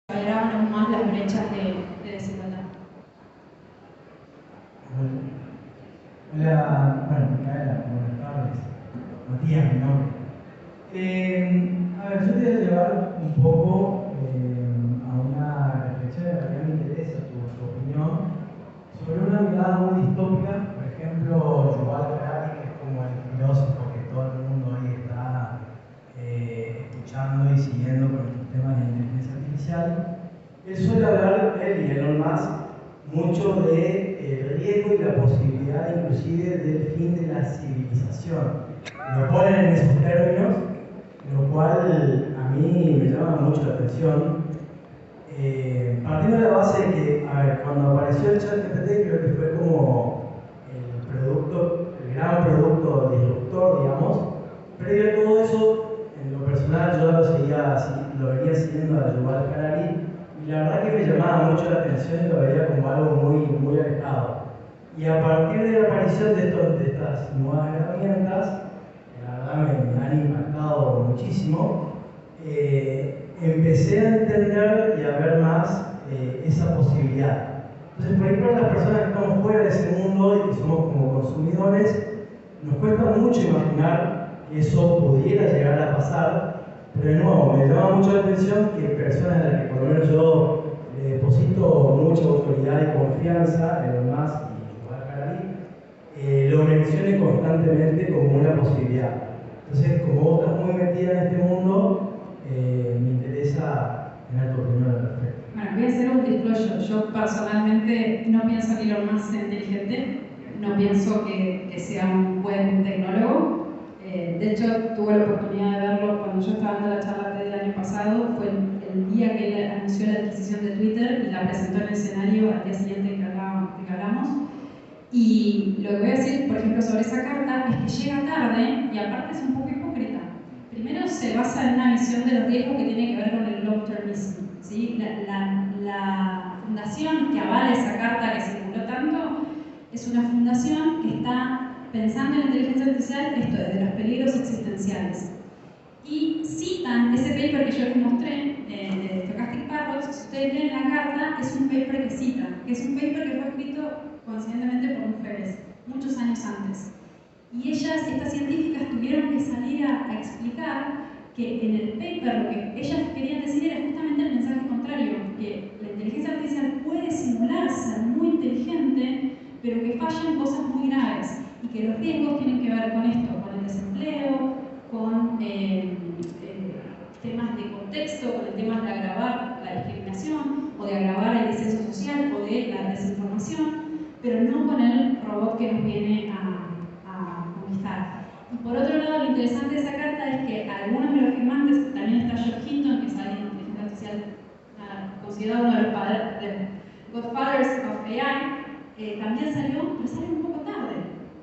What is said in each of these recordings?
agravan aún más las brechas de desigualdad. Hola, bueno, Micaela, buenas tardes. Matías, mi nombre. A ver, yo te voy a llevar un poco a una reflexión en la que me interesa tu opinión sobre una mirada muy distópica. Por ejemplo, Yuval Harari, que es como el filósofo que todo el mundo hoy está escuchando y siguiendo con estos temas de inteligencia artificial. Él suele hablar, él y Elon Musk, mucho de el riesgo y la posibilidad inclusive del fin de la civilización. Lo ponen en esos términos, lo cual a mí me llama mucho la atención. Partiendo de la base de que, a ver, cuando apareció el ChatGPT, creo que fue como el gran producto disruptor, digamos. Previo a todo eso, en lo personal yo lo venía siguiendo a Yuval Harari, y la verdad que me llamaba mucho la atención y lo veía como algo muy alejado. Y a partir de la aparición de estas nuevas herramientas, que la verdad me han impactado muchísimo, empecé a entender y a ver más esa posibilidad. Entonces, por ahí para las personas que estamos fuera de ese mundo y que somos como consumidores, nos cuesta mucho imaginar que eso pudiera llegar a pasar, pero de nuevo, me llama mucho la atención que personas a las que por lo menos yo le deposito mucha autoridad y confianza, en lo más y Yuval Harari, lo mencione constantemente como una posibilidad. Entonces, como vos estás muy metida en este mundo, me interesa tener tu opinión al respecto. Bueno, voy a hacer un disclosure. Yo personalmente no pienso que Elon Musk sea inteligente, no pienso que sea un buen tecnólogo. De hecho, tuve la oportunidad de verlo cuando yo estaba dando la charla del año pasado. Fue el día que él anunció la adquisición de Twitter y la presentó en el escenario al día siguiente que hablamos. Y lo que voy a decir, por ejemplo, sobre esa carta es que llega tarde y aparte es un poco hipócrita. Primero se basa en una visión de los riesgos que tiene que ver con el long-termism, ¿sí? La fundación que avala esa carta que circuló tanto es una fundación que está pensando en la inteligencia artificial, esto desde los peligros existenciales. Y citan ese paper que yo les mostré, de Stochastic Parrots. Si ustedes leen la carta, es un paper que citan, que es un paper que fue escrito coincidentemente por mujeres, muchos años antes. Y estas científicas, tuvieron que salir a explicar que en el paper lo que ellas querían decir era justamente el mensaje contrario, que la inteligencia artificial puede simular ser muy inteligente, pero que fallan cosas muy graves, y que los riesgos tienen que ver con esto, con el desempleo, con temas de contexto, con el tema de agravar la discriminación, o de agravar el descenso social, o de la desinformación, pero no con el robot que nos viene a conquistar. Y por otro lado, lo interesante de esa carta es que algunos de los firmantes, también está George Hinton, que es alguien de inteligencia artificial considerado uno de los godfathers of AI, también salió, pero salió un poco tarde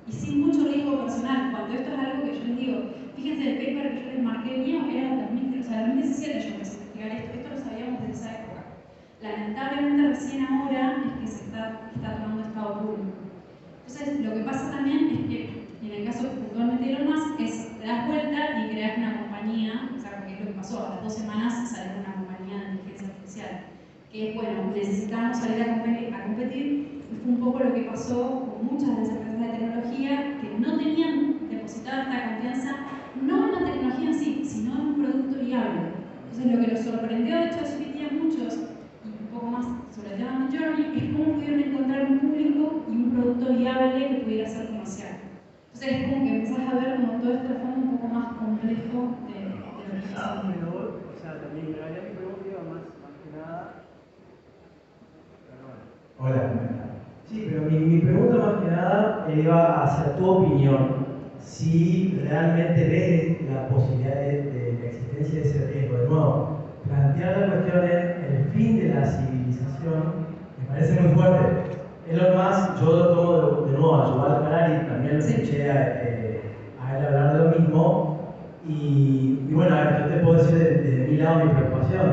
y sin mucho riesgo personal. Cuando esto es algo que yo les digo, fíjense, el paper que yo les marqué mío era de 2017, yo empecé a investigar esto lo sabíamos desde esa época. Lamentablemente recién ahora es que se está tomando estado público. Entonces, lo que pasa también es que, en el caso puntualmente de Elon Musk, te das vuelta y creas una compañía, o sea, porque es lo que pasó, a las 2 semanas salió una compañía de inteligencia artificial, que es, bueno, necesitamos salir a competir, y fue un poco lo que pasó con muchas de esas empresas de tecnología que no tenían depositada esta confianza, no en la tecnología en sí, sino en un producto viable. Entonces, lo que los sorprendió, de hecho, a muchos, y un poco más sobre el tema de Midjourney, es cómo pudieron encontrar un público y un producto viable que pudiera ser comercial. Entonces es como que empezás a ver como todo este fondo un poco más complejo de lo que está pasando. O sea, también, en realidad mi pregunta iba más que nada. Hola, sí, pero mi pregunta más que nada iba hacia tu opinión. Si realmente ves la posibilidad de la existencia de ese riesgo. De nuevo, plantear la cuestión en el fin de la civilización me parece muy fuerte. Elon Musk, yo lo tomo de nuevo a Yuval Harari, también lo escuché a él hablar de lo mismo. Y bueno, a ver, yo te puedo decir de mi lado mi preocupación.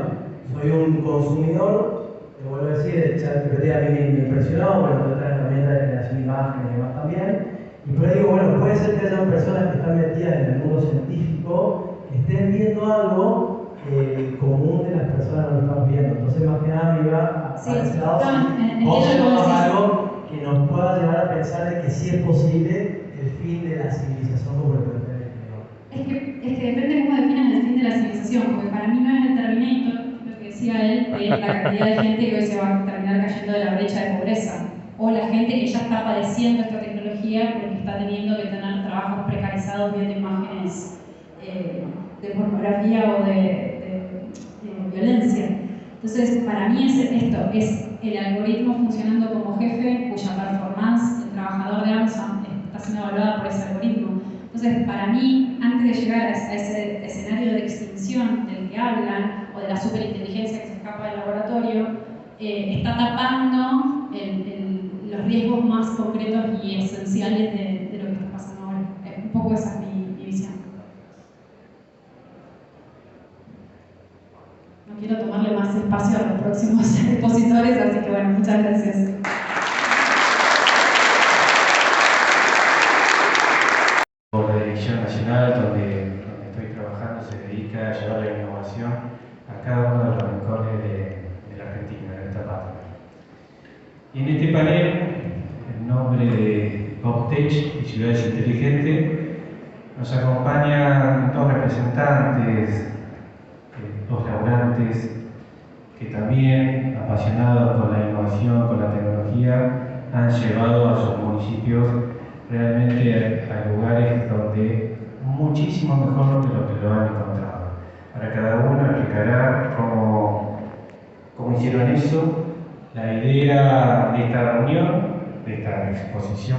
Soy un consumidor, te vuelvo a decir, el ChatGPT a mí me impresionó, bueno, entre otras herramientas de generación de imágenes y demás también. Y por ahí digo, bueno, puede ser que hayan personas que están metidas en el mundo científico que estén viendo algo que el común de las personas no lo estamos viendo. Entonces me va Sí, para ese lado, no, o entiendo si cómo no, decís. algo que nos pueda llevar a pensar de que sí es posible el fin de la civilización como lo plantea el escritor. Es que depende cómo definas el fin de la civilización, porque para mí no es el Terminator, lo que decía él, de la cantidad de gente que hoy se va a terminar cayendo de la brecha de pobreza, o la gente que ya está padeciendo esta tecnología porque está teniendo que tener trabajos precarizados viendo imágenes de pornografía o de violencia. Entonces, para mí es esto, es el algoritmo funcionando como jefe cuya performance, el trabajador de Amazon, está siendo evaluada por ese algoritmo. Entonces, para mí, antes de llegar a ese escenario de extinción del que hablan, o de la superinteligencia que se escapa del laboratorio, está tapando los riesgos más concretos y esenciales de lo que está pasando ahora. Un poco esa es mi visión. No quiero tomarle más espacio a los próximos expositores, así que bueno, muchas gracias. La Dirección Nacional, donde estoy trabajando, se dedica a llevar la innovación a cada uno de los rincones de la Argentina, de esta patria. Y en este panel, en nombre de PopTech y Ciudades Inteligentes, nos acompañan dos representantes, dos laburantes, que también, apasionados por la innovación, con la tecnología, han llevado a sus municipios realmente a lugares donde muchísimo mejor de lo que lo han encontrado. Para cada uno explicará cómo hicieron eso. La idea de esta reunión, de esta exposición,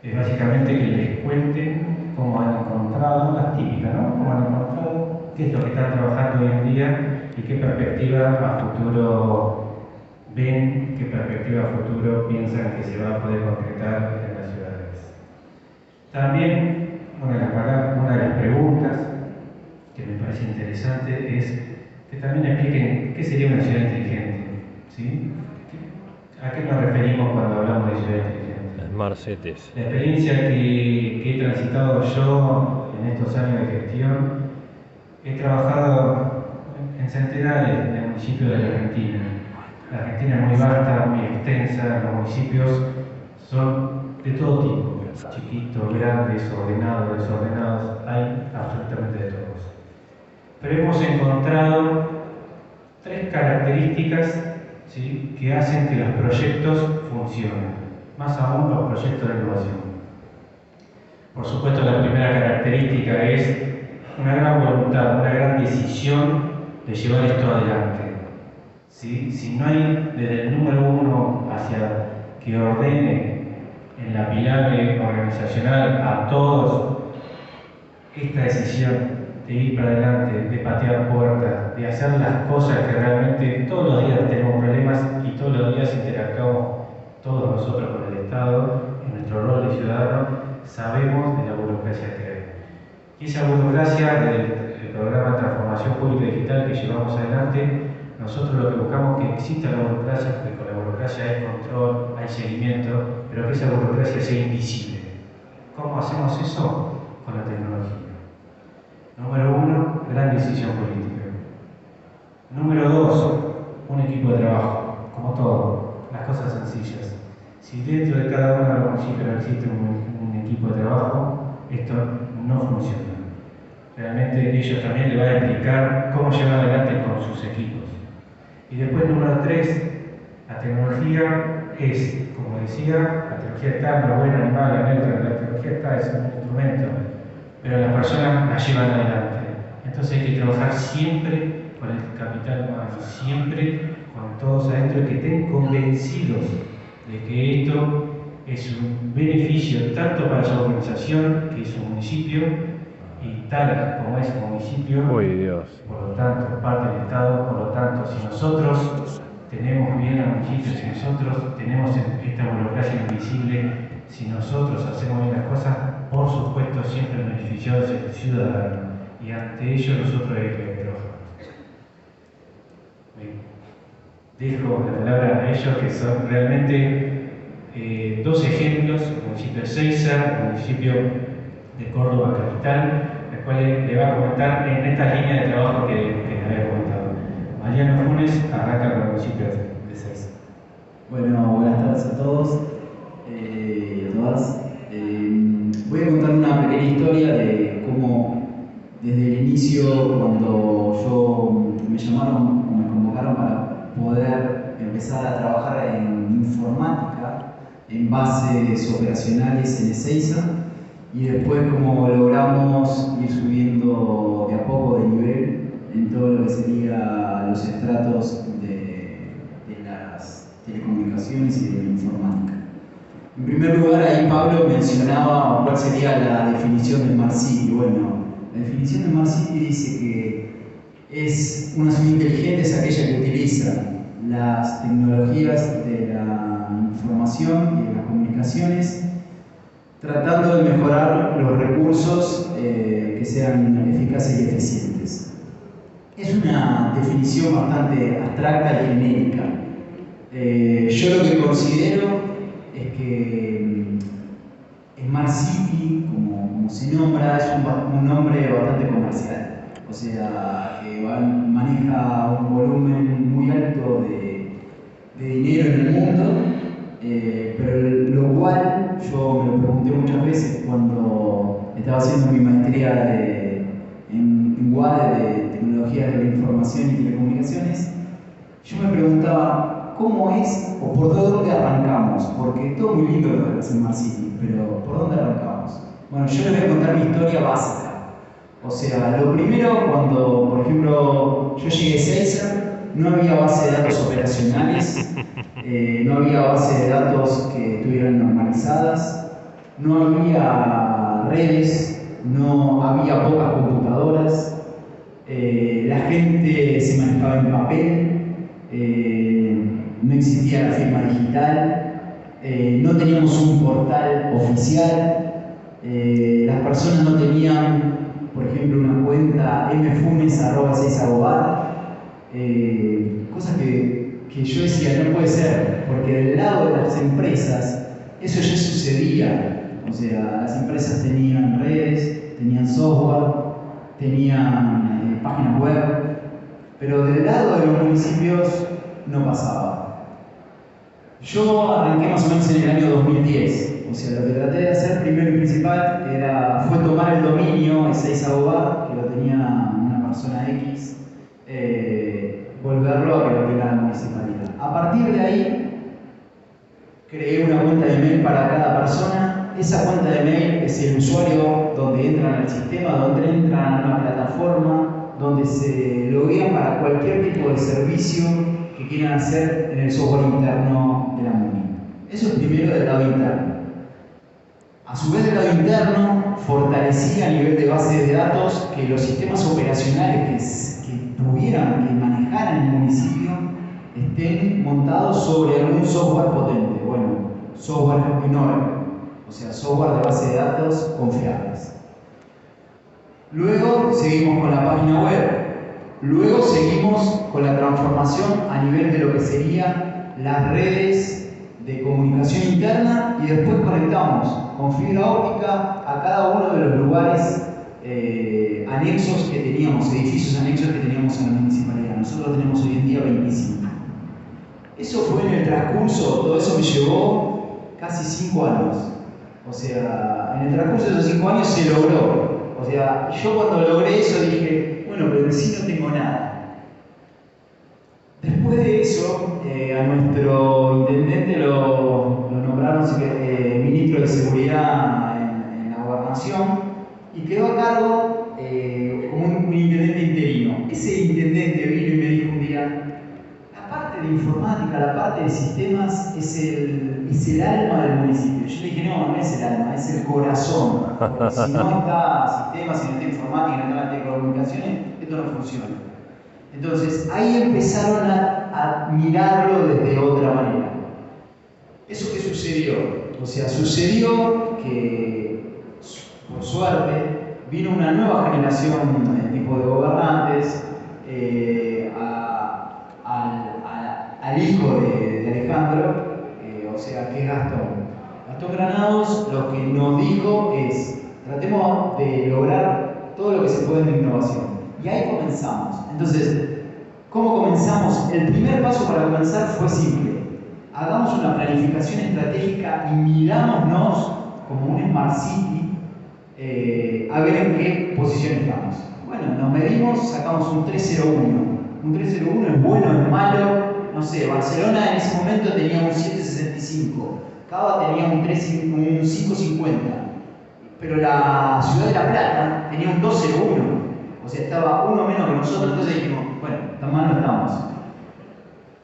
es básicamente que les cuenten cómo han encontrado, las típicas, ¿no? Cómo han encontrado, qué es lo que están trabajando hoy en día y qué perspectiva a futuro ven, qué perspectiva a futuro piensan que se va a poder concretar en las ciudades. También una de las preguntas que me parece interesante es que también expliquen qué sería una ciudad inteligente, ¿sí? ¿A qué nos referimos cuando hablamos de ciudad inteligente? Smart Cities. La experiencia que he transitado yo en estos años de gestión, he trabajado en centenares de municipios de la Argentina. La Argentina es muy vasta, muy extensa, los municipios son de todo tipo, chiquitos, grandes, ordenados, desordenados, hay absolutamente de todos. Pero hemos encontrado tres características, ¿sí?, que hacen que los proyectos funcionen, más aún los proyectos de innovación. Por supuesto, la primera característica es una gran voluntad, una gran decisión de llevar esto adelante. ¿Sí? Si no hay desde el número uno hacia que ordene en la pirámide organizacional a todos esta decisión de ir para adelante, de patear puertas, de hacer las cosas que realmente todos los días tenemos problemas y todos los días interactuamos todos nosotros con el Estado, en nuestro rol de ciudadano, sabemos de la burocracia que hay. Y esa burocracia del programa de transformación pública digital que llevamos adelante, nosotros lo que buscamos es que exista la burocracia, porque con la burocracia hay control, hay seguimiento, pero que esa burocracia sea invisible. ¿Cómo hacemos eso? Con la tecnología. Número uno, gran decisión política. Número dos, un equipo de trabajo, como todo, las cosas sencillas. Si dentro de cada uno de los municipios no existe un equipo de trabajo, esto no funciona. Realmente ellos también les van a explicar cómo llevar adelante con sus equipos. Y después, número tres, la tecnología es, como decía, la tecnología está, no es buena ni mala, neutra, la tecnología está, es un instrumento, pero las personas la llevan adelante. Entonces hay que trabajar siempre con el capital humano, siempre con todos adentro, que estén convencidos de que esto es un beneficio tanto para su organización, que es un municipio, y tal como es un municipio, por lo tanto, parte del Estado. Por lo tanto, si nosotros tenemos bien al municipio, si nosotros tenemos esta burocracia invisible, si nosotros hacemos bien las cosas, por supuesto, siempre beneficiados el ciudadano, y ante ello nosotros hay que trabajar. Dejo la palabra a ellos, que son realmente dos ejemplos: el municipio de Seiza, el municipio de Córdoba capital, los cuales le va a comentar en esta línea de trabajo que les había comentado. Mariano Funes arranca con el municipio de Ezeiza. Bueno, buenas tardes a todos y a todas. Voy a contar una pequeña historia de cómo desde el inicio, cuando me llamaron o me convocaron para poder empezar a trabajar en informática, en bases operacionales en Ezeiza, y después cómo logramos ir subiendo de a poco de nivel en todo lo que sería los estratos de las telecomunicaciones y de la informática. En primer lugar, ahí Pablo mencionaba cuál sería la definición de Smart City. Bueno, la definición de Smart City dice que una ciudad inteligente es aquella que utiliza las tecnologías de la información y de las comunicaciones, tratando de mejorar los recursos que sean eficaces y eficientes. Es una definición bastante abstracta y genérica. Yo lo que considero es que Smart City, como se nombra, es un nombre bastante comercial. O sea, que maneja un volumen muy alto de dinero en el mundo, pero lo cual yo me lo pregunté muchas veces cuando estaba haciendo mi maestría en UADE de Tecnologías de la Información y Telecomunicaciones. Yo me preguntaba cómo es o por dónde arrancamos, porque todo muy lindo lo de Smart City, pero ¿por dónde arrancamos? Bueno, yo les voy a contar mi historia básica. O sea, lo primero, cuando, por ejemplo, yo llegué a Ezeiza, no había base de datos operacionales, no había base de datos que estuvieran normalizadas, no había redes, no había pocas computadoras, la gente se manejaba en papel, no existía la firma digital, no teníamos un portal oficial, las personas no tenían, por ejemplo, una cuenta mfunes@ezeiza.gov, cosas que yo decía, no puede ser, porque del lado de las empresas eso ya sucedía. O sea, las empresas tenían redes, tenían software, tenían páginas web, pero del lado de los municipios no pasaba. Yo arranqué más o menos en el año 2010, o sea, lo que traté de hacer primero y principal fue tomar el dominio Ezeiza.gov, que lo tenía una persona X, volverlo a que lo tenga la municipalidad. A partir de ahí, creé una cuenta de mail para cada persona. Esa cuenta de mail es el usuario donde entran al sistema, donde entran a una plataforma, donde se loguean para cualquier tipo de servicio que quieran hacer en el software interno de la MUNI. Eso es primero del lado interno. A su vez, del lado interno, fortalecía a nivel de base de datos que los sistemas operacionales que tuvieran, que manejaran el municipio, estén montados sobre algún software potente. Bueno, software enorme, o sea, software de base de datos confiables. Luego seguimos con la página web. Luego seguimos con la transformación a nivel de lo que serían las redes de comunicación interna, y después conectamos con fibra óptica a cada uno de los lugares anexos que teníamos, edificios anexos que teníamos en la municipalidad. Nosotros tenemos hoy en día 25. Eso fue en el transcurso, todo eso me llevó casi 5 años. O sea, en el transcurso de esos 5 años se logró. O sea, yo cuando logré eso dije, bueno, pero en sí no tengo nada. Después de eso, a nuestro intendente lo nombraron ministro de Seguridad en la Gobernación, y quedó a cargo como un intendente interino. Ese intendente vino y me dijo un día, la parte de informática, la parte de sistemas es el alma del municipio. Yo le dije, no es el alma, es el corazón. Porque si no está sistemas, si no está informática, si no está telecomunicaciones, esto no funciona. Entonces, ahí empezaron a mirarlo desde otra manera. ¿Eso qué sucedió? O sea, sucedió que, por suerte, vino una nueva generación de tipo de gobernantes, al hijo de Alejandro, o sea, que es Gastón. Gastón Granados lo que nos dijo es, tratemos de lograr todo lo que se puede en innovación. Y ahí comenzamos. Entonces, ¿Cómo comenzamos? El primer paso para comenzar fue simple. Hagamos una planificación estratégica y mirámonos como un Smart City a ver en qué posición estamos. Bueno, nos medimos, sacamos un 301. Un 301 es bueno, es malo, no sé, Barcelona en ese momento tenía un 765, Cava tenía un 550, pero la Ciudad de La Plata tenía un 201, o sea, estaba uno menos que nosotros, entonces dijimos, bueno, tan mal no estamos.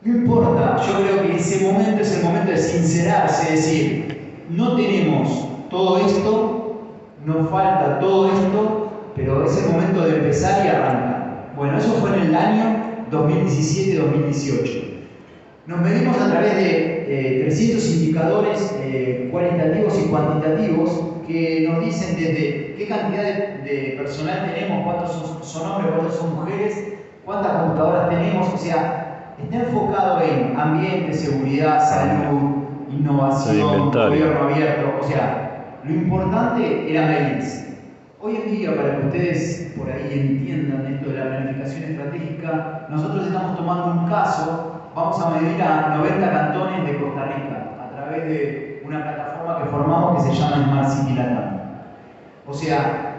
No importa, yo creo que ese momento es el momento de sincerarse, es decir, no tenemos todo esto, nos falta todo esto, pero es el momento de empezar y arrancar. Bueno, eso fue en el año 2017-2018. Nos medimos a través de 300 indicadores cualitativos y cuantitativos que nos dicen desde qué cantidad de personal tenemos, cuántos son hombres, cuántos son mujeres, cuántas computadoras tenemos, o sea, está enfocado en ambiente, seguridad, salud, innovación, gobierno abierto, o sea, lo importante era medirse. Hoy en día, para que ustedes por ahí entiendan esto de la planificación estratégica, nosotros estamos tomando un caso, vamos a medir a 90 cantones de Costa Rica a través de una plataforma que formamos que se llama Smart City Latam. O sea,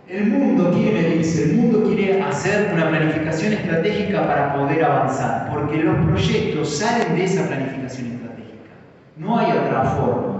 el mundo quiere medirse, el mundo quiere hacer una planificación estratégica para poder avanzar, porque los proyectos salen de esa planificación estratégica. No hay otra forma.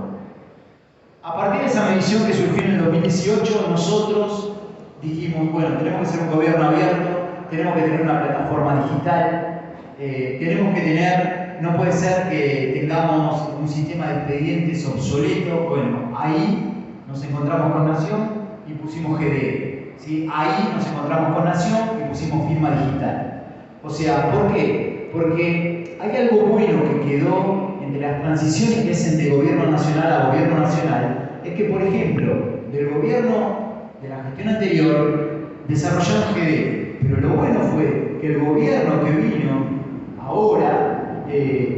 A partir de esa medición que surgió en el 2018, nosotros dijimos, bueno, tenemos que ser un gobierno abierto, tenemos que tener una plataforma digital, tenemos que tener, no puede ser que tengamos un sistema de expedientes obsoleto. Bueno, ahí nos encontramos con Nación y pusimos GDE, ¿sí? Ahí nos encontramos con Nación y pusimos firma digital. O sea, ¿por qué? Porque hay algo bueno que quedó entre las transiciones que hacen de gobierno nacional a gobierno nacional, es que, por ejemplo, del gobierno de la gestión anterior desarrollaron GDE, pero lo bueno fue que el gobierno que vino ahora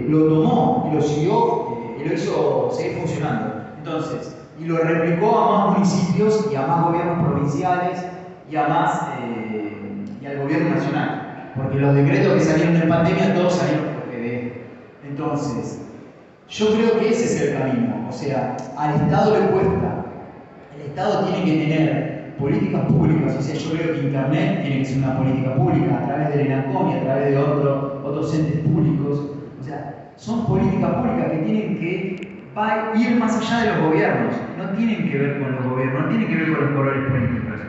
lo tomó y lo siguió y lo hizo seguir funcionando. Entonces, y lo replicó a más municipios y a más gobiernos provinciales y a más y al gobierno nacional, porque los decretos que salieron en pandemia todos salieron por GDE. Entonces, yo creo que ese es el camino, o sea, al Estado le cuesta. El Estado tiene que tener políticas públicas, o sea, yo creo que Internet tiene que ser una política pública a través del ENACOM y a través de otros entes públicos. O sea, son políticas públicas que tienen que ir más allá de los gobiernos, no tienen que ver con los gobiernos, no tienen que ver con los colores políticos,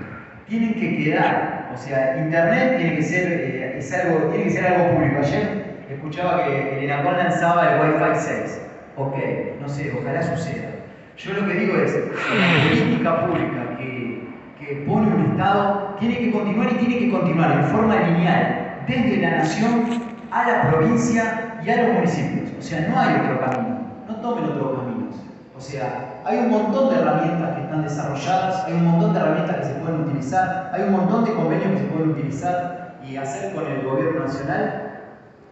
tienen que quedar. O sea, Internet tiene que ser algo público. Ayer escuchaba que el ENACOM lanzaba el Wi-Fi 6. Ok, no sé, ojalá suceda. Yo lo que digo es que la política pública que pone un Estado tiene que continuar y tiene que continuar en forma lineal, desde la nación a la provincia y a los municipios. O sea, no hay otro camino, no tomen otros caminos. O sea, hay un montón de herramientas que están desarrolladas, hay un montón de herramientas que se pueden utilizar, hay un montón de convenios que se pueden utilizar y hacer con el gobierno nacional,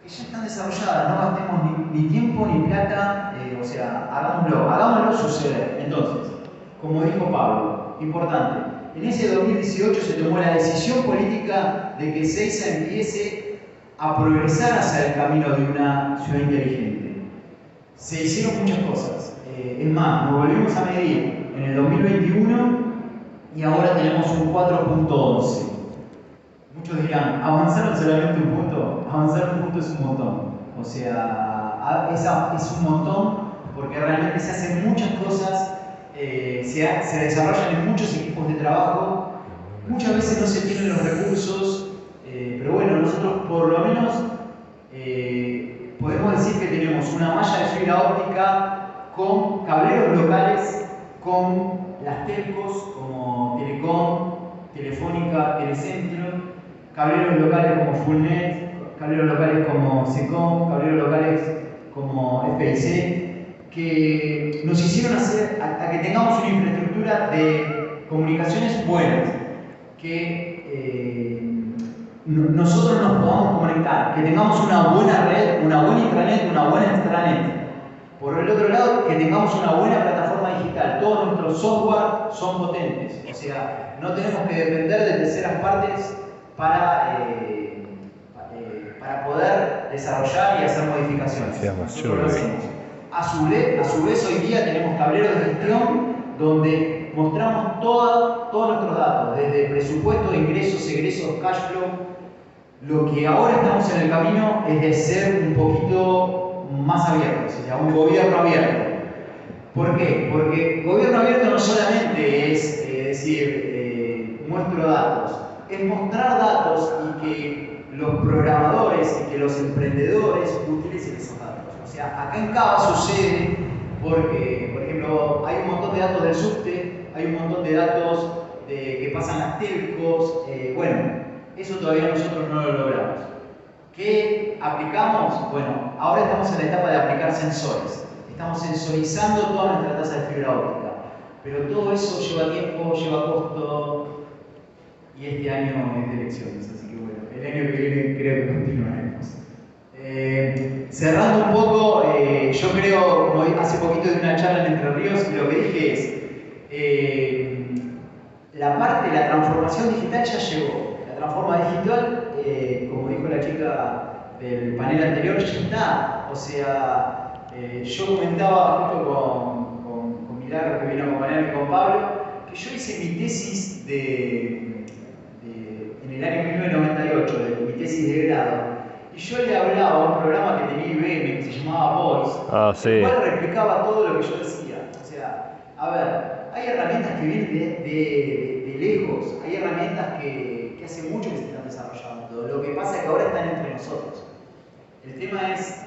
que ya están desarrolladas, no gastemos ni tiempo ni plata, o sea, hagámoslo suceder. Entonces, como dijo Pablo, importante, en ese 2018 se tomó la decisión política de que Ezeiza empiece a progresar hacia el camino de una ciudad inteligente. Se hicieron muchas cosas, es más, nos volvimos a medir en el 2021 y ahora tenemos un 4.11. Muchos dirán, ¿avanzaron solamente un punto? Avanzar un punto es un montón. O sea, es un montón porque realmente se hacen muchas cosas, se desarrollan en muchos equipos de trabajo, muchas veces no se tienen los recursos, pero bueno, nosotros por lo menos podemos decir que tenemos una malla de fibra óptica con cableros locales, con las telcos como Telecom, Telefónica, Telecentro, cableros locales como Fullnet, cableros locales como Secom, cableros locales como FIC, que nos hicieron hacer hasta que tengamos una infraestructura de comunicaciones buenas, que nosotros nos podamos conectar, que tengamos una buena red, una buena intranet, una buena extranet. Por el otro lado, que tengamos una buena plataforma digital. Todos nuestros software son potentes, o sea, no tenemos que depender de terceras partes para para poder desarrollar y hacer modificaciones. Nosotros lo hacemos. A su vez, hoy día tenemos tableros de gestión donde mostramos todos nuestros datos, desde presupuesto, ingresos, egresos, cash flow. Lo que ahora estamos en el camino es de ser un poquito más abiertos, o sea, un gobierno abierto. ¿Por qué? Porque gobierno abierto no solamente es decir, muestro datos, es mostrar datos y que los programadores y que los emprendedores utilicen esos datos. O sea, acá en Cava sucede porque, por ejemplo, hay un montón de datos del subte, hay un montón de datos que pasan las telcos, bueno, eso todavía nosotros no lo logramos. ¿Qué aplicamos? Bueno, ahora estamos en la etapa de aplicar sensores. Estamos sensorizando toda nuestra tasa de fibra óptica. Pero todo eso lleva tiempo, lleva costo, y este año es de elecciones, así que bueno, el año que viene creo que continuaremos. Cerrando un poco, yo creo, como hace poquito de una charla en Entre Ríos, lo que dije es, la parte de la transformación digital ya llegó. La transformación digital, como dijo la chica del panel anterior, ya está. O sea, yo comentaba justo con Milagro, que vino a acompañarme, con Pablo, que yo hice mi tesis en el año 1998, mi tesis de grado. Y yo le hablaba a un programa que tenía IBM que se llamaba Voice, el cual replicaba todo lo que yo decía. O sea, a ver, hay herramientas que vienen de lejos, hay herramientas que hace mucho que se están desarrollando. Lo que pasa es que ahora están entre nosotros. El tema es,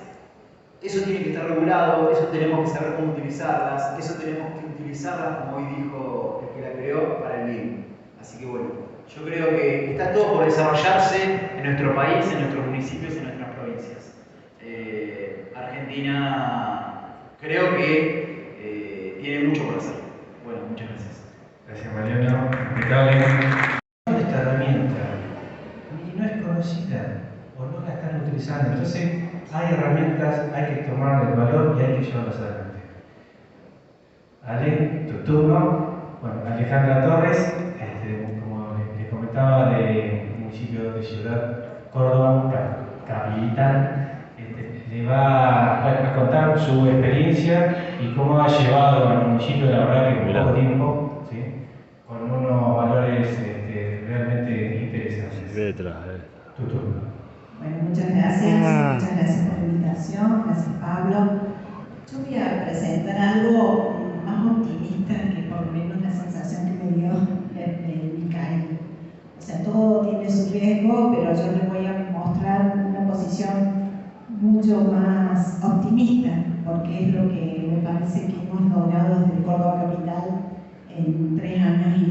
eso tiene que estar regulado, eso tenemos que saber cómo utilizarlas, eso tenemos que utilizarlas, como hoy dijo el que la creó, para el bien. Así que bueno. Yo creo que está todo por desarrollarse en nuestro país, en nuestros municipios, en nuestras provincias. Argentina creo que tiene mucho por hacer. Bueno, muchas gracias. Gracias, Mariano. Impecable. Esta herramienta no es conocida o no la están utilizando. Entonces, hay herramientas, hay que tomar el valor y hay que llevarlas adelante. Ale, tu turno. Bueno, Alejandra Torres, comentaba del municipio de Ciudad Córdoba, capital, le va a contar su experiencia y cómo ha llevado al municipio, la verdad que con poco tiempo, ¿sí? Con unos valores realmente interesantes. Tu turno. Bueno, muchas gracias por la invitación, gracias Pablo. Yo voy a presentar algo más optimista que por lo menos la sensación que me dio Micael. O sea, todo tiene su riesgo, pero yo les voy a mostrar una posición mucho más optimista, porque es lo que me parece que hemos logrado desde Córdoba Capital en 3 años y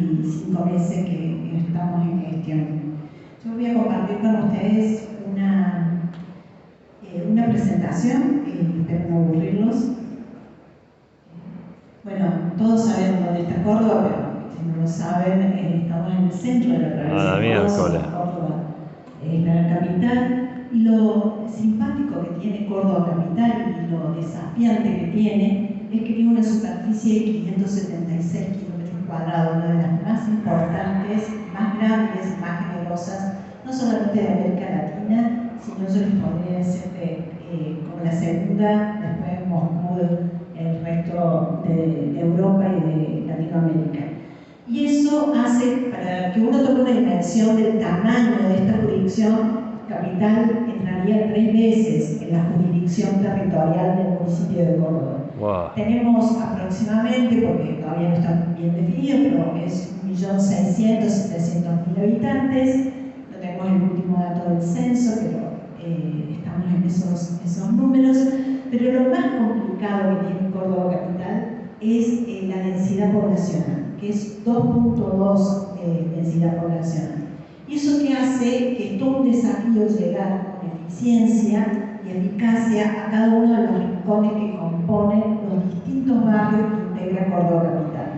5 meses que estamos en gestión. Yo voy a compartir con ustedes una presentación, espero no aburrirlos. Bueno, todos saben dónde está Córdoba, pero si no lo saben, estamos en el centro de la provincia de Córdoba, la capital. Y lo simpático que tiene Córdoba capital y lo desafiante que tiene es que tiene una superficie de 576 kilómetros cuadrados, una de las más importantes, más grandes, más generosas, no solamente de América Latina, sino yo les podría decir como la segunda, después de Moscú, el resto de Europa y de Latinoamérica. Y eso hace, para que uno tome una dimensión del tamaño de esta jurisdicción, capital entraría 3 veces en la jurisdicción territorial del municipio de Córdoba. Wow. Tenemos aproximadamente, porque todavía no está bien definido, pero es 1.600.000 habitantes. No tenemos el último dato del censo, pero estamos en esos números. Pero lo más complicado que tiene Córdoba capital es la densidad poblacional, que es 2.2 densidad poblacional. ¿Y eso qué hace? Que es todo un desafío llegar con eficiencia y eficacia a cada uno de los rincones que componen los distintos barrios que integra Córdoba capital.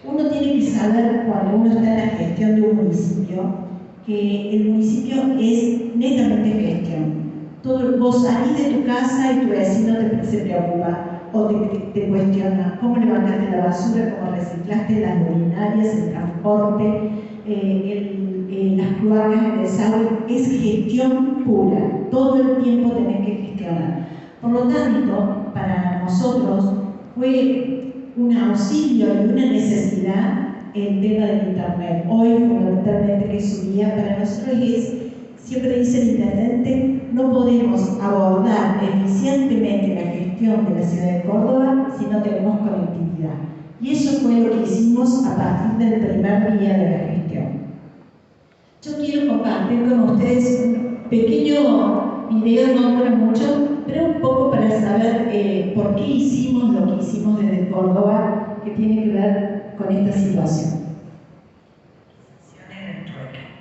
Uno tiene que saber, cuando uno está en la gestión de un municipio, que el municipio es netamente gestión. Vos salís de tu casa y tu vecino se preocupa o te cuestiona cómo levantaste la basura, cómo reciclaste las luminarias, el transporte, las cloacas, el desagüe, es gestión pura. Todo el tiempo tenés que gestionar. Por lo tanto, para nosotros fue un auxilio y una necesidad el tema del Internet. Hoy, fundamentalmente, que es su día, para nosotros es, siempre dice el intendente, no podemos abordar eficientemente la gestión de la ciudad de Córdoba si no tenemos conectividad. Y eso fue lo que hicimos a partir del primer día de la gestión. Yo quiero compartir con ustedes un pequeño video, no dura mucho, pero un poco para saber por qué hicimos lo que hicimos desde Córdoba, que tiene que ver con esta situación.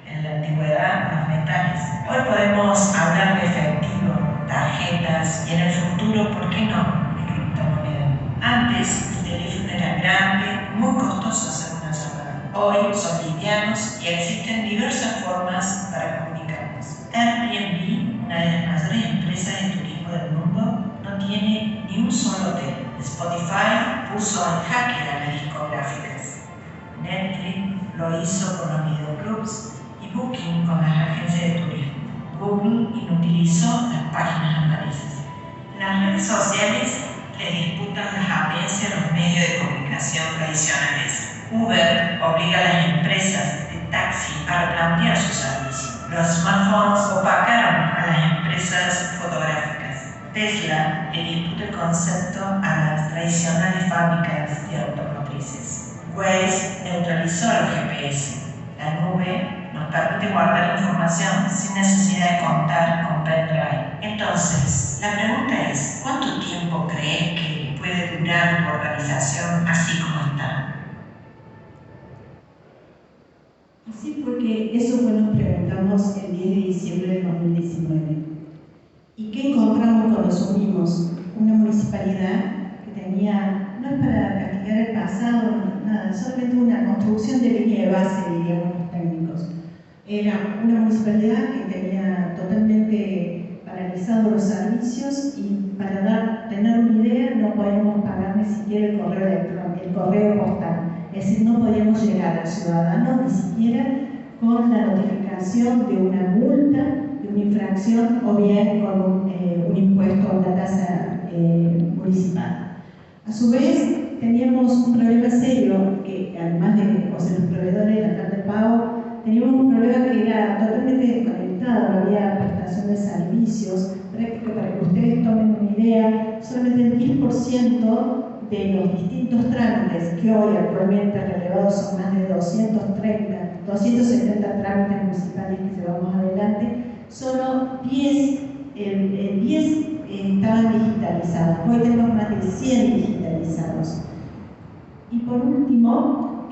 En la antigüedad, los metales. Hoy podemos hablar de efectivo, tarjetas y en el futuro, ¿por qué no?, de criptomoneda. Antes, el teléfono era grande, muy costoso hacer una llamada. Hoy son livianos y existen diversas formas para comunicarnos. Airbnb, una de las mayores empresas de turismo del mundo, no tiene ni un solo hotel. Spotify puso en jaque a las discográficas. Netflix lo hizo con los videoclubs y Booking con las agencias de turismo. Google inutilizó las páginas amarillas. Las redes sociales le disputan las audiencias a los medios de comunicación tradicionales. Uber obliga a las empresas de taxi a replantear su servicio. Los smartphones opacaron a las empresas fotográficas. Tesla le disputa el concepto a las tradicionales fábricas de automotrices. Waze neutralizó los GPS. La nube nos permite guardar información sin necesidad de contar con pendrive. Entonces, la pregunta es, ¿cuánto tiempo crees que puede durar tu organización así como está? Así fue que eso fue nos preguntamos el 10 de diciembre de 2019. ¿Y qué encontramos cuando asumimos una municipalidad que tenía, no es para castigar el pasado, nada, solamente una construcción de línea de base, diríamos los técnicos? Era una municipalidad que tenía totalmente paralizados los servicios y para tener una idea no podíamos pagar ni siquiera el correo electrónico, el correo postal. Es decir, no podíamos llegar al ciudadano ni siquiera con la notificación de una multa, de una infracción o bien con un impuesto o una tasa municipal. A su vez, teníamos un problema serio que además de los proveedores de la carta de pago, teníamos un problema que era totalmente desconectado, no había prestación de servicios. Prácticamente, para que ustedes tomen una idea, solamente el 10% de los distintos trámites que hoy actualmente relevados son más de 270 trámites municipales que llevamos adelante, solo 10 estaban digitalizados. Hoy tenemos más de 100 digitalizados. Y por último,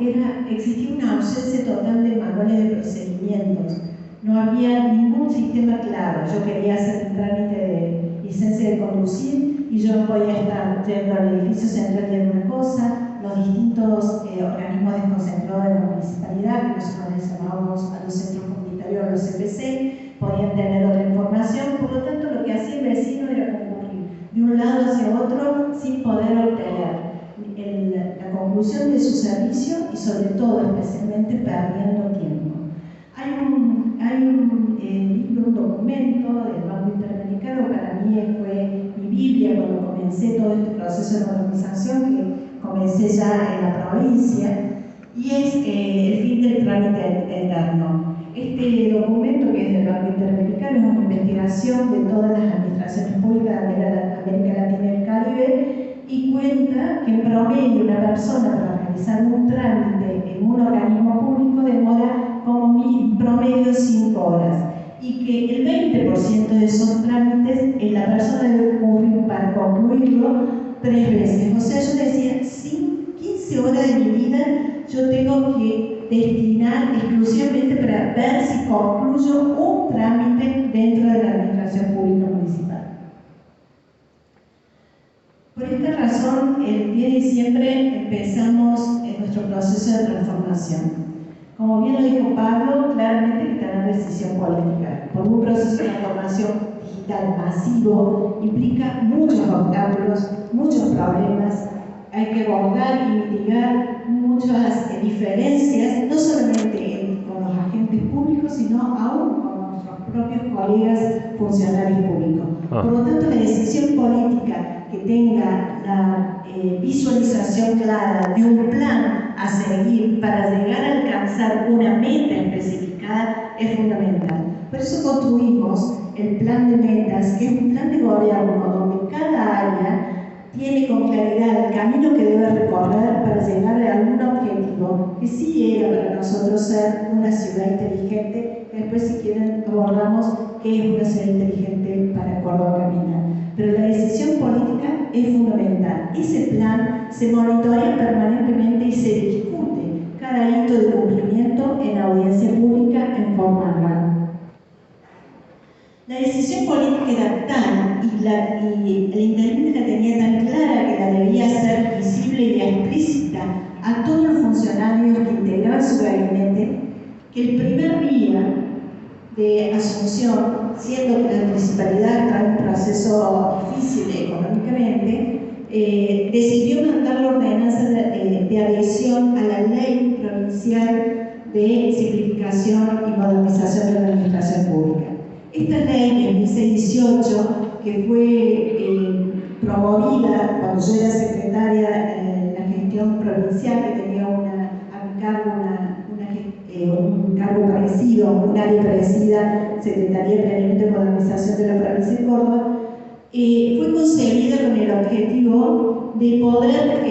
existía una ausencia total de manuales de procedimientos. No había ningún sistema claro. Yo quería hacer un trámite de licencia de conducir y yo no podía estar yendo al edificio central de una cosa. Los distintos organismos desconcentrados de la municipalidad, que nosotros les llamábamos a los centros comunitarios, los CPC, podían tener otra información. Por lo tanto, lo que hacía el vecino era concurrir de un lado hacia otro sin poder obtener la conclusión de su servicio y sobre todo, especialmente, perdiendo tiempo. Hay un documento del Banco Interamericano, para mí fue mi Biblia cuando comencé todo este proceso de modernización, que comencé ya en la provincia, y es el fin del trámite eterno. Este documento, que es del Banco Interamericano, es una investigación de todas las administraciones públicas de América Latina y el Caribe, y cuenta que en promedio una persona para realizar un trámite en un organismo público demora como en promedio 5 horas, y que el 20% de esos trámites la persona debe cumplir para concluirlo 3 veces. O sea, yo decía, 15 horas de mi vida yo tengo que destinar exclusivamente para ver si concluyo un trámite dentro de la administración pública municipal. Por esta razón, el 10 de diciembre empezamos nuestro proceso de transformación. Como bien lo dijo Pablo, claramente que tener decisión política. Por un proceso de transformación digital masivo implica muchos obstáculos, muchos problemas. Hay que abordar y mitigar muchas diferencias, no solamente con los agentes agentes públicos, sino aún con nuestros propios colegas funcionarios públicos. Por lo tanto, la decisión política que tenga la visualización clara de un plan a seguir para llegar a alcanzar una meta especificada es fundamental. Por eso construimos el plan de metas, que es un plan de gobierno donde cada área tiene con claridad el camino que debe recorrer para llegar a algún objetivo, que sí era para nosotros ser una ciudad inteligente, que después si quieren abordamos qué es una ciudad inteligente para Córdoba Capital. Pero la decisión política es fundamental. Ese plan se monitorea permanentemente y se discute cada hito de cumplimiento en audiencia pública en forma anual. La decisión política era tal y el intendente la tenía tan clara que la debía hacer visible y explícita a todos los funcionarios que integraban su gabinete, que el primer día de Asunción, siendo que la municipalidad está en un proceso difícil económicamente, decidió mandar la ordenanza de adhesión a la ley provincial de simplificación y modernización de la administración pública. Esta ley, en 1618, que fue promovida cuando yo era secretaria en la gestión provincial, que tenía a mi cargo un cargo parecido, un área parecida, Secretaría de Planeamiento y Modernización de la provincia de Córdoba, fue concebida con el objetivo de poder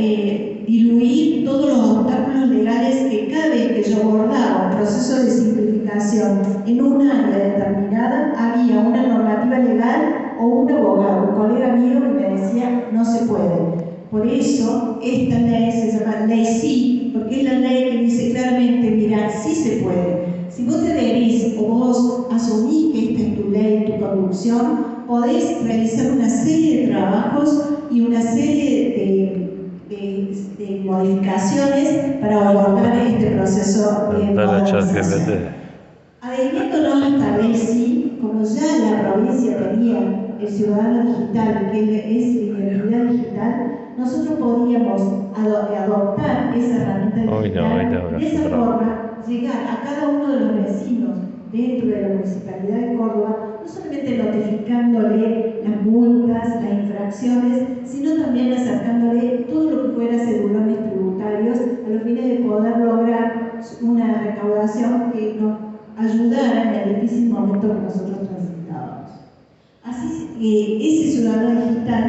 diluir todos los obstáculos legales que cada vez que yo abordaba un proceso de simplificación en un área determinada, había una normativa legal o un abogado, un colega mío que me decía no se puede. Por eso esta ley se llama Ley Sí, porque es la ley que dice claramente, mira, sí se puede. Si vos te adherís o vos asumís que esta es tu ley, tu conducción, podés realizar una serie de trabajos y una serie de modificaciones para abordar este proceso de modernización. Adhiriéndonos a esta ley sí, como ya la provincia tenía el ciudadano digital, que es identidad digital, nosotros podíamos adoptar esa herramienta digital y de esa forma llegar a cada uno de los vecinos dentro de la Municipalidad de Córdoba, no solamente notificándole las multas, las infracciones, sino también acercándole todo lo que fuera cedulones tributarios a los fines de poder lograr una recaudación que nos ayudara en el difícil momento que nosotros transitábamos. Así que ese ciudadano digital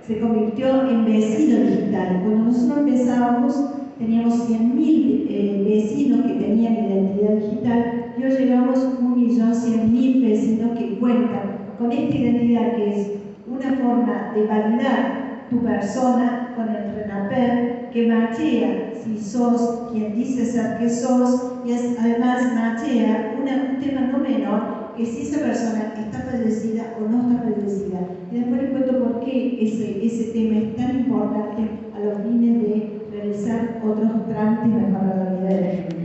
se convirtió en vecino digital. Cuando nosotros empezábamos, teníamos 100.000 vecinos que tenían identidad digital y hoy llegamos a 1.100.000 vecinos que cuentan con esta identidad, que es una forma de validar tu persona con el RENAPER, que machea si sos quien dice ser que sos, y además machea un tema no menor, que si esa persona está fallecida o no está fallecida. Y después les cuento por qué ese tema es tan importante a los fines de realizar otros trámites de mejorabilidad de la gente.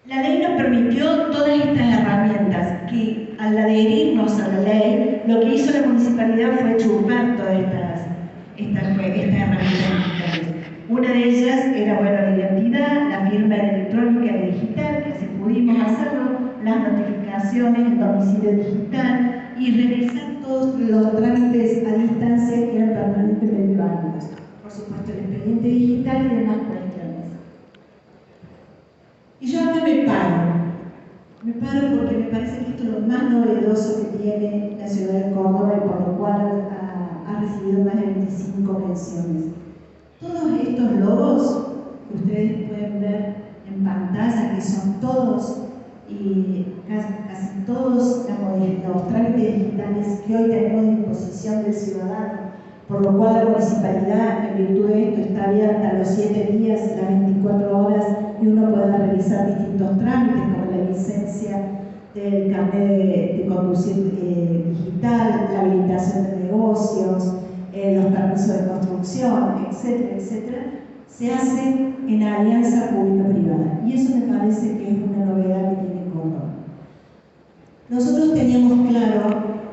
La ley nos permitió todas estas herramientas que, al adherirnos a la ley, lo que hizo la municipalidad fue chupar todas estas herramientas digitales. Una de ellas era, bueno, la identidad, la firma electrónica y digital, que si pudimos hacerlo, las notificaciones, el domicilio digital y realizar todos los trámites a distancia que eran permanentemente válidos. Por supuesto, el expediente digital y demás cuestiones. Y yo acá me paro porque me parece que esto es lo más novedoso que tiene la ciudad de Córdoba y por lo cual ha recibido más de 25 menciones. Todos estos logos que ustedes pueden ver en pantalla, que son todos y casi todos los trámites digitales que hoy tenemos a disposición del ciudadano, por lo cual la municipalidad, en virtud de esto, está abierta los 7 días, las 24 horas, y uno puede realizar distintos trámites, como la licencia del carnet de conducir digital, la habilitación de negocios, los permisos de construcción, etcétera, etcétera, se hacen en alianza público-privada. Y eso me parece que es una novedad que tiene Córdoba. Nosotros teníamos claro,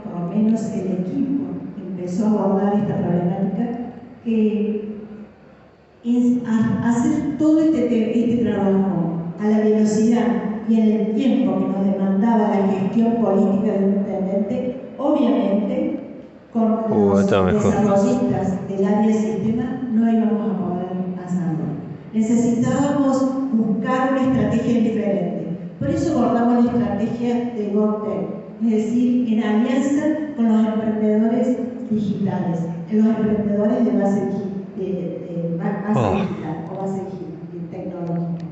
por lo menos el equipo que empezó a abordar esta problemática, que hacer todo este trabajo a la velocidad y en el tiempo que nos demandaba la gestión política del intendente, obviamente con los desarrollistas del área de sistema no íbamos a poder hacerlo. Necesitábamos buscar una estrategia diferente. Por eso abordamos la estrategia de GovTech, es decir, en alianza con los emprendedores digitales, los emprendedores de base digital o base tecnológica.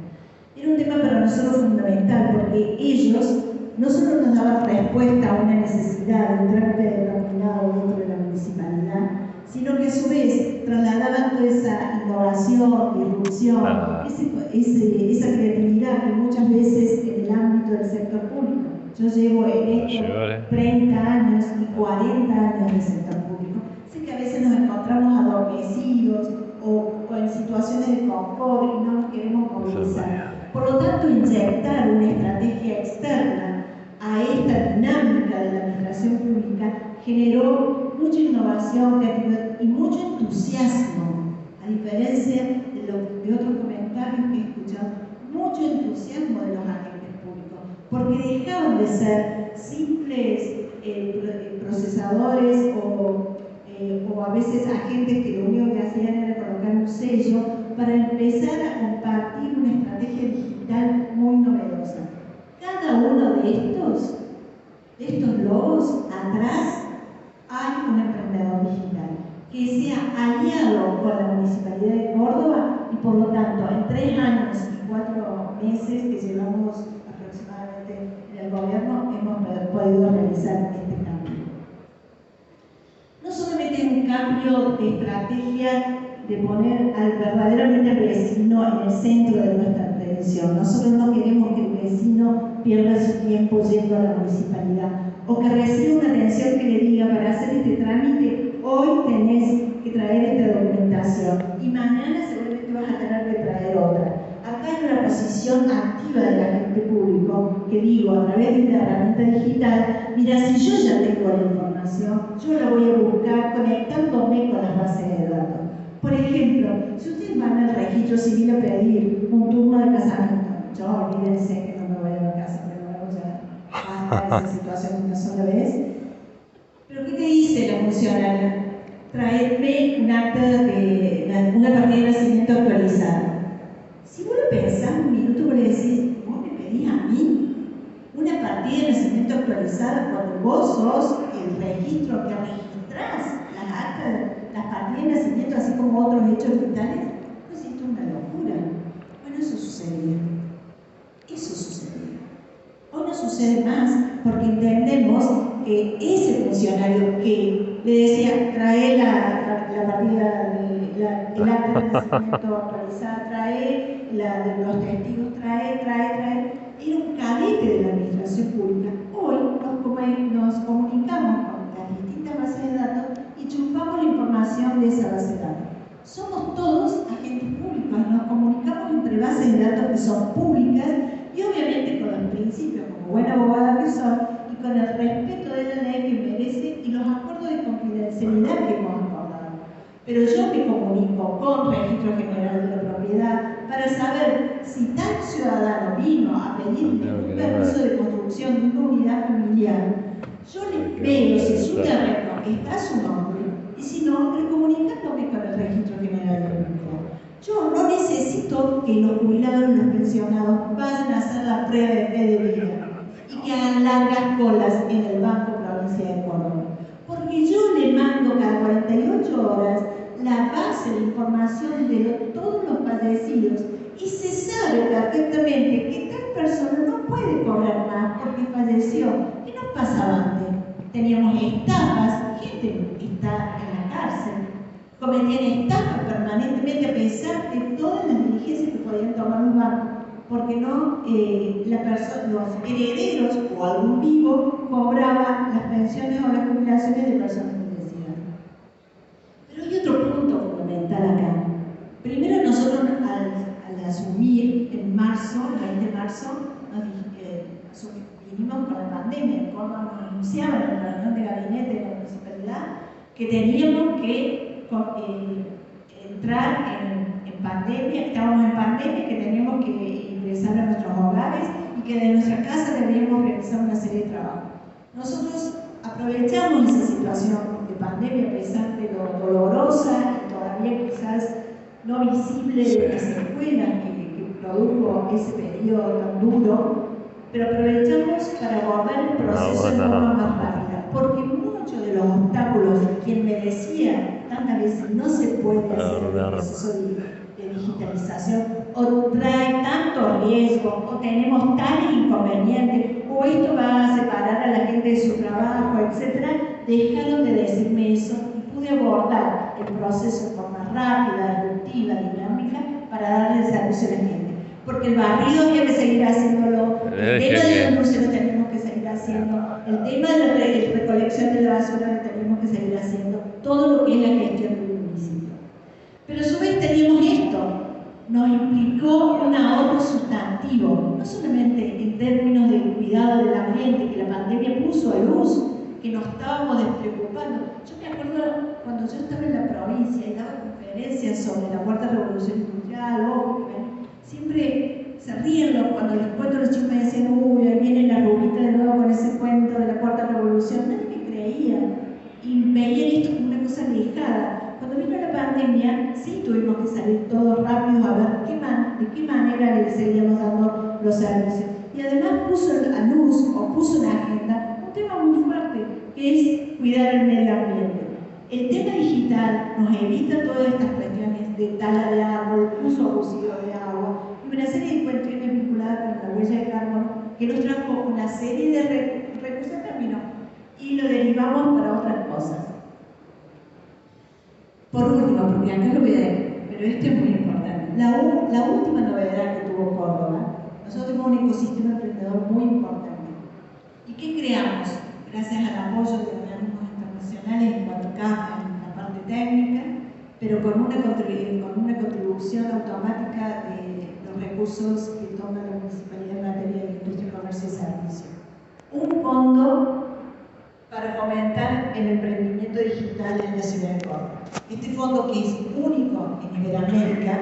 Era un tema para nosotros fundamental porque ellos no solo nos daban respuesta a una necesidad de un trámite determinado dentro de la municipalidad, sino que a su vez trasladaban toda esa innovación, disrupción, esa creatividad que muchas veces en el ámbito del sector público. Yo llevo en esto 30 años y 40 años en el sector público. Sé que a veces nos encontramos adormecidos o en situaciones de confort y no nos queremos movilizar. Por lo tanto, inyectar una estrategia externa a esta dinámica de la administración pública generó mucha innovación, creatividad y mucho entusiasmo, a diferencia de otros comentarios que he escuchado, mucho entusiasmo de los agentes públicos, porque dejaban de ser simples procesadores o a veces agentes que lo único que hacían era colocar un sello para empezar a compartir una estrategia digital muy novedosa. Cada uno de estos logos, atrás hay un emprendedor digital que sea aliado con la Municipalidad de Córdoba y por lo tanto en 3 años y 4 meses que llevamos aproximadamente en el gobierno hemos podido realizar este cambio. No solamente es un cambio de estrategia de poner al verdaderamente vecino en el centro de nuestra atención. Nosotros no queremos que el vecino pierda su tiempo yendo a la municipalidad o que reciba una atención que le diga para hacer este trámite hoy tenés que traer esta documentación y mañana seguramente vas a tener que traer otra. Acá hay una posición activa del agente público que digo a través de una herramienta digital, mira, si yo ya tengo la información, yo la voy a buscar conectándome con las bases de datos. Por ejemplo, si ustedes van al registro civil a pedir un turno de casamiento, yo olvídense que no me voy a la casa, pero luego ya basta esa situación una sola vez. Pero ¿qué te dice la funcionaria? Traerme un acta de una partida de nacimiento actualizada. Si vos lo pensás un minuto, vos le decís, vos me pedís a mí una partida de nacimiento actualizada cuando vos sos el registro que registrás las actas, las partidas de nacimiento, así como otros hechos vitales. Pues esto es una locura. Bueno, eso sucedía. Eso sucedía. Hoy no sucede más porque entendemos que ese funcionario que le decía, trae la partida el acta de nacimiento actualizada, trae la de los testigos, trae, era un cadete de la administración pública. Hoy nos comunicamos con las distintas bases de datos y chupamos la información de esa base de datos. Somos todos agentes públicos, nos comunicamos entre bases de datos que son públicas y obviamente con los principios, como buena abogada que soy, y con el respeto de la ley que merece y los acuerdos de confidencialidad que hemos acordado. Pero yo me comunico con Registro General de la Propiedad para saber si tal ciudadano vino a pedirme un permiso de construcción de una unidad familiar. Yo le veo si su terreno está a su nombre y si no, comunicándome con el Registro General de la Propiedad. Yo no necesito que los jubilados y los pensionados vayan a hacer la prueba de fe de vida y que hagan largas colas en el Banco Provincia de Córdoba. Porque yo le mando cada 48 horas la base de información de todos los fallecidos y se sabe perfectamente que tal persona no puede cobrar más porque falleció. ¿Qué nos pasaba antes? Teníamos estafas, gente que está en la cárcel, cometían estafas permanentemente a pesar de todas las diligencias que podían tomar los bancos, porque no los herederos o algún vivo cobraban las pensiones o las jubilaciones de personas fallecidas. Pero hay otro punto fundamental acá. Primero nosotros al asumir en marzo, el 20 de marzo, vinimos con la pandemia, en Córdoba nos anunciaban en la reunión de gabinete de la municipalidad que teníamos que entrar en pandemia, estábamos en pandemia, que teníamos que regresar a nuestros hogares y que de nuestra casa deberíamos realizar una serie de trabajos. Nosotros aprovechamos esa situación de pandemia, a pesar de lo dolorosa y todavía quizás no visible de las secuelas que produjo ese periodo tan duro, pero aprovechamos para abordar el proceso de forma más rápida, porque muchos de los obstáculos, quien me decía tantas veces no se puede hacer el proceso de digitalización, o trae tanto riesgo, o tenemos tales inconvenientes, o esto va a separar a la gente de su trabajo, etc., dejaron de decirme eso y pude abordar el proceso de forma rápida, disruptiva, dinámica, para darle el servicio a la gente. Porque el barrido hay que seguir haciéndolo, el tema de los buses lo tenemos que seguir haciendo, el tema de la recolección de la basura lo tenemos que seguir haciendo, todo lo que es la gestión del municipio. Pero a su vez teníamos esto, nos implicó un ahorro sustantivo, no solamente en términos de cuidado del ambiente que la pandemia puso a luz, que nos estábamos despreocupando. Yo me acuerdo cuando yo estaba en la provincia y daba conferencias sobre la cuarta revolución industrial, siempre se ríen cuando les cuento, los chicos me decían, uy, ahí viene la rubita de nuevo con ese cuento de la cuarta revolución. Nadie me creía y veían esto como una cosa alejada. Cuando vino la pandemia, sí tuvimos que salir todos rápidos a ver de qué manera le seguíamos dando los servicios. Y además puso a luz, o puso en agenda, un tema muy fuerte, que es cuidar el medio ambiente. El tema digital nos evita todas estas cuestiones de tala de árbol, uso abusivo de agua, y una serie de cuestiones vinculadas con la huella de carbono, que nos trajo una serie de recursos terminó, y lo derivamos para otras cosas. Por último, porque acá lo voy a dejar, pero esto es muy importante. La última novedad que tuvo Córdoba, nosotros tenemos un ecosistema emprendedor muy importante. ¿Y qué creamos? Gracias al apoyo de organismos internacionales en cuanto a la parte técnica, pero con una contribución automática de los recursos que toma la Municipalidad en materia de industria, comercio y servicio. Un fondo para fomentar el emprendimiento digital en la ciudad de Córdoba. Este fondo, que es único en Iberoamérica,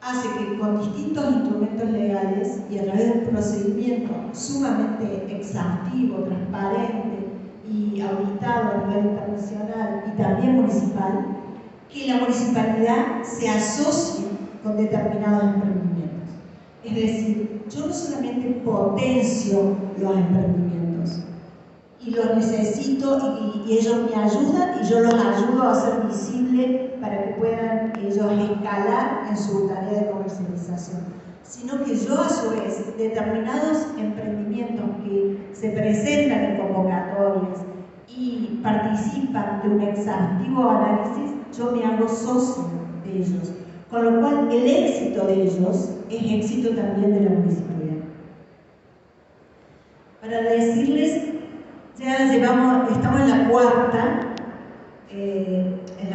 hace que con distintos instrumentos legales y a través de un procedimiento sumamente exhaustivo, transparente y auditado a nivel internacional y también municipal, que la municipalidad se asocie con determinados emprendimientos. Es decir, yo no solamente potencio los emprendimientos, y los necesito y ellos me ayudan y yo los ayudo a hacer visible para que puedan ellos escalar en su tarea de comercialización, sino que yo a su vez determinados emprendimientos que se presentan en convocatorias y participan de un exhaustivo análisis, yo me hago socio de ellos, con lo cual el éxito de ellos es éxito también de la municipalidad. Para decirles, ya estamos en la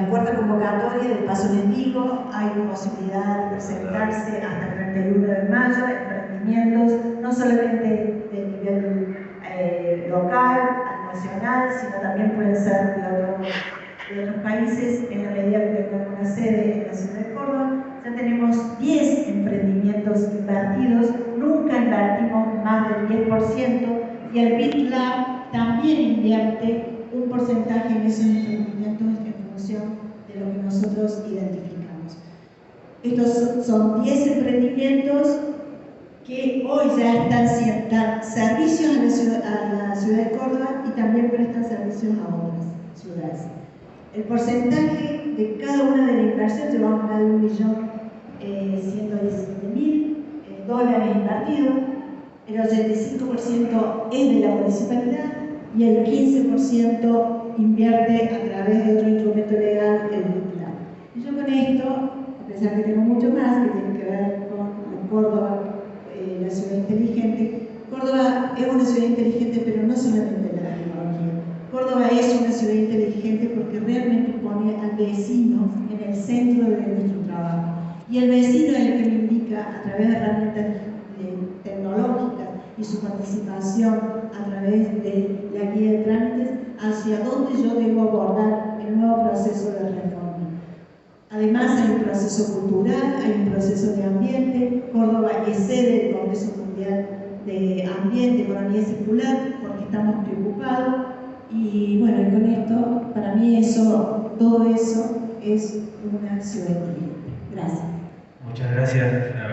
cuarta convocatoria del Paso Mendigo. Hay posibilidad de presentarse hasta el 31 de mayo, emprendimientos no solamente de nivel local, nacional, sino también pueden ser de otros países, en la medida que tengamos una sede en la ciudad de Córdoba. Ya tenemos 10 emprendimientos invertidos, nunca invertimos más del 10%, y el BitLab también invierte un porcentaje en esos emprendimientos en función de lo que nosotros identificamos. Estos son 10 emprendimientos que hoy ya dan servicios a la ciudad de Córdoba y también prestan servicios a otras ciudades. El porcentaje de cada una de las inversiones, llevamos más de $1.117.000 invertidos. El 85% es de la municipalidad y el 15% invierte a través de otro instrumento legal, el BitLab. Y yo con esto, a pesar que tengo mucho más que tiene que ver con Córdoba, la ciudad inteligente, Córdoba es una ciudad inteligente, pero no solamente la tecnología. Córdoba es una ciudad inteligente porque realmente pone al vecino en el centro de nuestro trabajo. Y el vecino es el que me indica, a través de herramientas tecnológicas y su participación a través de la guía de trámites, hacia dónde yo debo abordar el nuevo proceso de reforma. Además hay un proceso cultural, hay un proceso de ambiente. Córdoba es sede del Congreso Mundial de Ambiente, Economía Circular, porque estamos preocupados. Y bueno, y con esto, para mí todo eso es una acción equilibrada. Gracias. Muchas gracias.